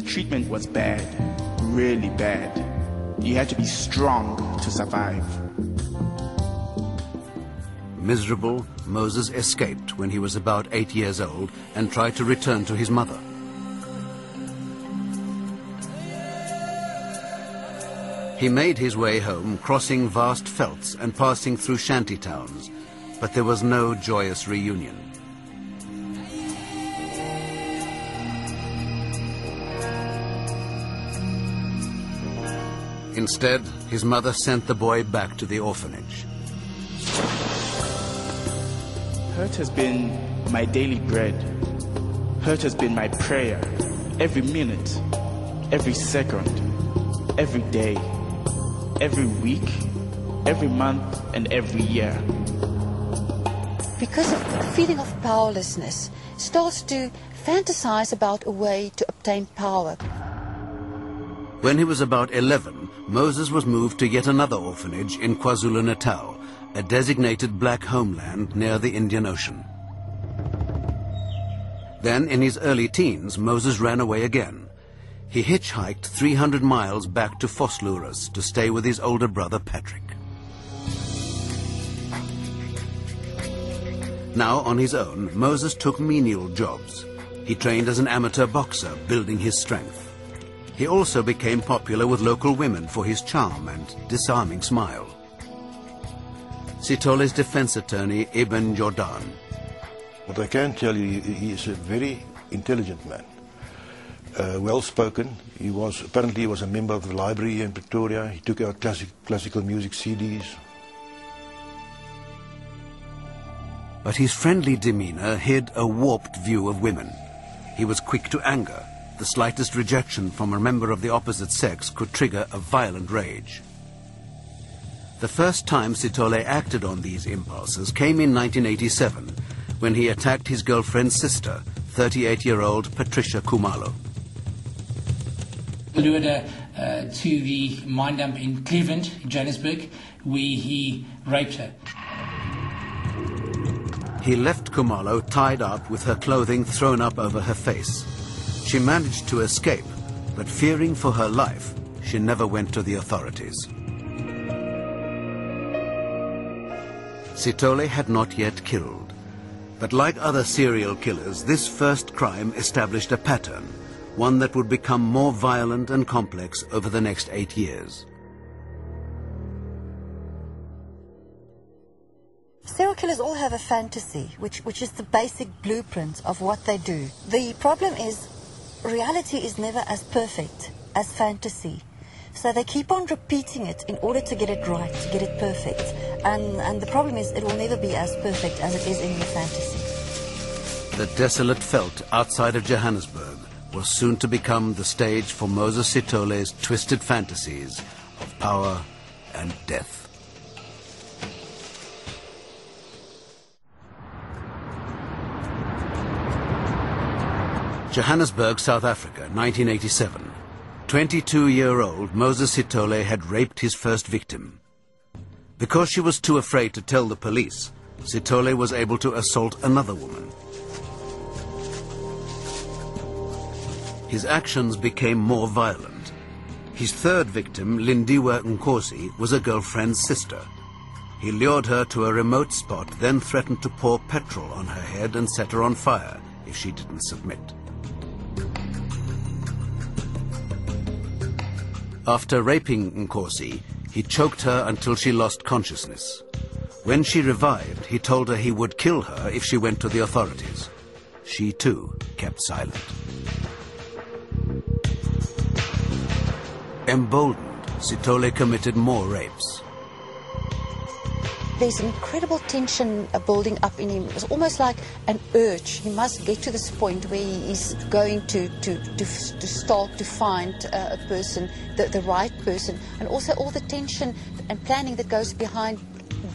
The treatment was bad, really bad. You had to be strong to survive. Miserable, Moses escaped when he was about 8 years old and tried to return to his mother. He made his way home, crossing vast velds and passing through shanty towns, but there was no joyous reunion. Instead, his mother sent the boy back to the orphanage. Hurt has been my daily bread. Hurt has been my prayer. Every minute, every second, every day, every week, every month, and every year. Because of the feeling of powerlessness, starts to fantasize about a way to obtain power. When he was about 11, Moses was moved to yet another orphanage in KwaZulu-Natal, a designated black homeland near the Indian Ocean. Then, in his early teens, Moses ran away again. He hitchhiked 300 miles back to Vosloorus to stay with his older brother Patrick. Now, on his own, Moses took menial jobs. He trained as an amateur boxer, building his strength. He also became popular with local women for his charm and disarming smile. Sithole's defense attorney, Ibn Jordan. What I can tell you, he is a very intelligent man. Well-spoken. Apparently he was a member of the library in Pretoria. He took out classical music CDs. But his friendly demeanor hid a warped view of women. He was quick to anger. The slightest rejection from a member of the opposite sex could trigger a violent rage. The first time Sithole acted on these impulses came in 1987, when he attacked his girlfriend's sister, 38-year-old Patricia Khumalo. We lured her to the mine dump in Cleveland, in Johannesburg, where he raped her. He left Khumalo tied up with her clothing thrown up over her face. She managed to escape, but fearing for her life, she never went to the authorities. Sithole had not yet killed, but like other serial killers, this first crime established a pattern, one that would become more violent and complex over the next 8 years. Serial killers all have a fantasy, which is the basic blueprint of what they do. The problem is, reality is never as perfect as fantasy. So they keep on repeating it in order to get it right, to get it perfect. And the problem is, it will never be as perfect as it is in your fantasy. The desolate veld outside of Johannesburg was soon to become the stage for Moses Sithole's twisted fantasies of power and death. Johannesburg, South Africa, 1987. 22-year-old Moses Sithole had raped his first victim. Because she was too afraid to tell the police, Sithole was able to assault another woman. His actions became more violent. His third victim, Lindiwe Nkosi, was a girlfriend's sister. He lured her to a remote spot, then threatened to pour petrol on her head and set her on fire if she didn't submit. After raping Nkosi, he choked her until she lost consciousness. When she revived, he told her he would kill her if she went to the authorities. She too kept silent. Emboldened, Sithole committed more rapes. There's incredible tension building up in him. It's almost like an urge. He must get to this point where he is going to start to find a person, the right person, and also all the tension and planning that goes behind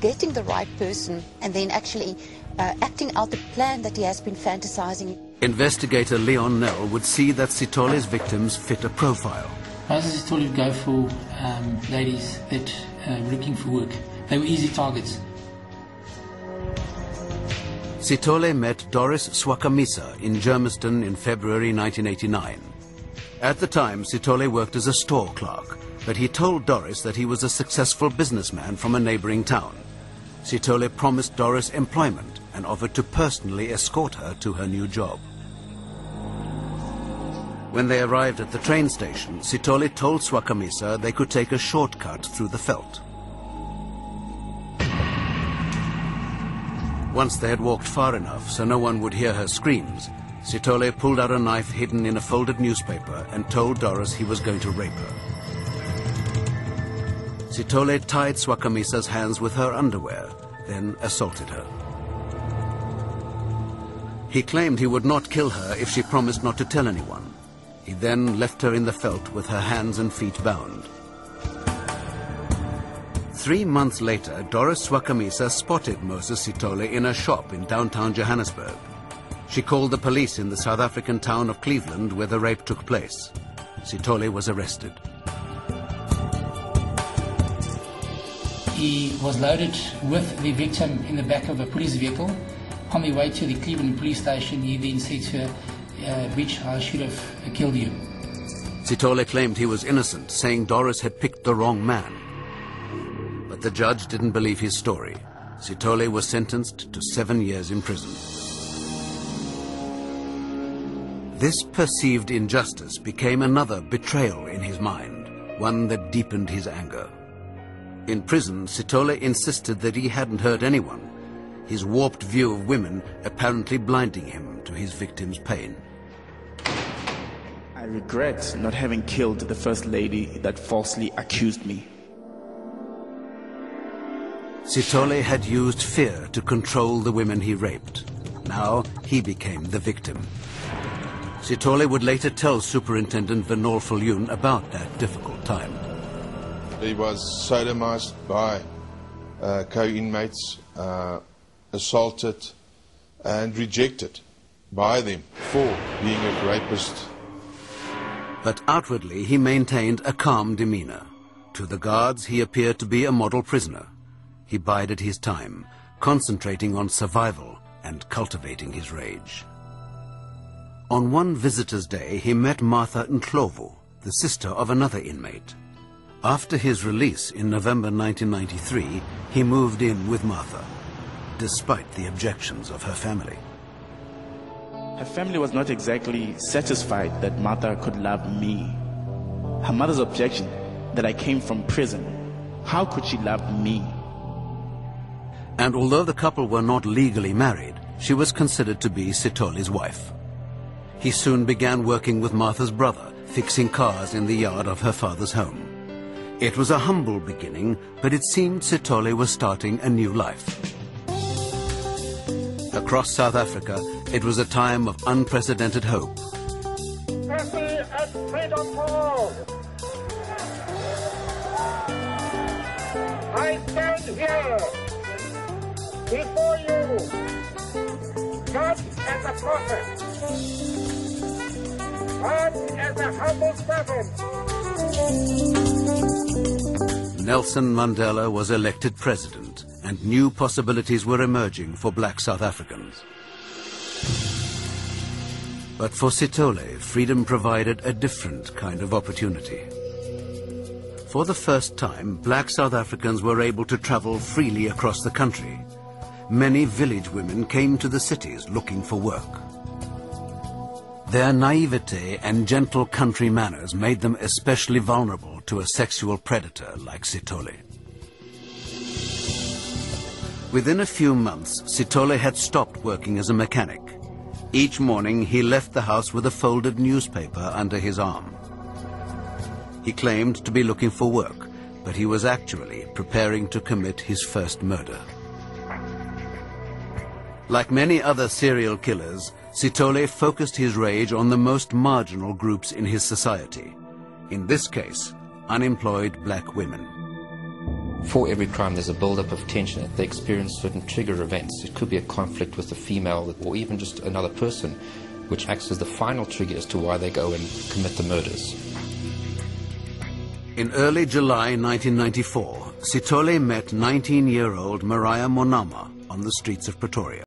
getting the right person and then actually acting out the plan that he has been fantasizing. Investigator Leon Nell would see that Sithole's victims fit a profile. Moses Sithole would go for ladies that were looking for work. They were easy targets. Sithole met Doris Swakamisa in Germiston in February 1989. At the time, Sithole worked as a store clerk, but he told Doris that he was a successful businessman from a neighboring town. Sithole promised Doris employment and offered to personally escort her to her new job. When they arrived at the train station, Sithole told Swakamisa they could take a shortcut through the veld. Once they had walked far enough so no one would hear her screams, Sithole pulled out a knife hidden in a folded newspaper and told Doris he was going to rape her. Sithole tied Swakamisa's hands with her underwear, then assaulted her. He claimed he would not kill her if she promised not to tell anyone. He then left her in the veld with her hands and feet bound. 3 months later, Doris Swakamisa spotted Moses Sithole in a shop in downtown Johannesburg. She called the police in the South African town of Cleveland where the rape took place. Sithole was arrested. He was loaded with the victim in the back of a police vehicle. On the way to the Cleveland police station, he then said to her, "Bitch, I should have killed you." Sithole claimed he was innocent, saying Doris had picked the wrong man. But the judge didn't believe his story. Sithole was sentenced to 7 years in prison. This perceived injustice became another betrayal in his mind, one that deepened his anger. In prison, Sithole insisted that he hadn't hurt anyone, his warped view of women apparently blinding him to his victim's pain. I regret not having killed the first lady that falsely accused me. Sithole had used fear to control the women he raped. Now he became the victim. Sithole would later tell Superintendent Venor Viljoen about that difficult time. He was sodomized by co-inmates, assaulted and rejected by them for being a rapist. But outwardly he maintained a calm demeanor. To the guards he appeared to be a model prisoner. He bided his time, concentrating on survival and cultivating his rage. On one visitor's day, he met Martha Ndlovu, the sister of another inmate. After his release in November 1993, he moved in with Martha, despite the objections of her family. Her family was not exactly satisfied that Martha could love me. Her mother's objection that I came from prison. How could she love me? And although the couple were not legally married, she was considered to be Sithole's wife. He soon began working with Martha's brother, fixing cars in the yard of her father's home. It was a humble beginning, but it seemed Sithole was starting a new life. Across South Africa, it was a time of unprecedented hope. Mercy and freedom for all. I stand here before you, not as a prophet, but as a humble servant. Nelson Mandela was elected president, and new possibilities were emerging for black South Africans. But for Sithole, freedom provided a different kind of opportunity. For the first time, black South Africans were able to travel freely across the country. Many village women came to the cities looking for work. Their naivete and gentle country manners made them especially vulnerable to a sexual predator like Sithole. Within a few months, Sithole had stopped working as a mechanic. Each morning, he left the house with a folded newspaper under his arm. He claimed to be looking for work, but he was actually preparing to commit his first murder. Like many other serial killers, Sithole focused his rage on the most marginal groups in his society. In this case, unemployed black women. For every crime, there's a build-up of tension. If they experience certain trigger events, it could be a conflict with a female or even just another person, which acts as the final trigger as to why they go and commit the murders. In early July 1994, Sithole met 19-year-old Mariah Monama on the streets of Pretoria.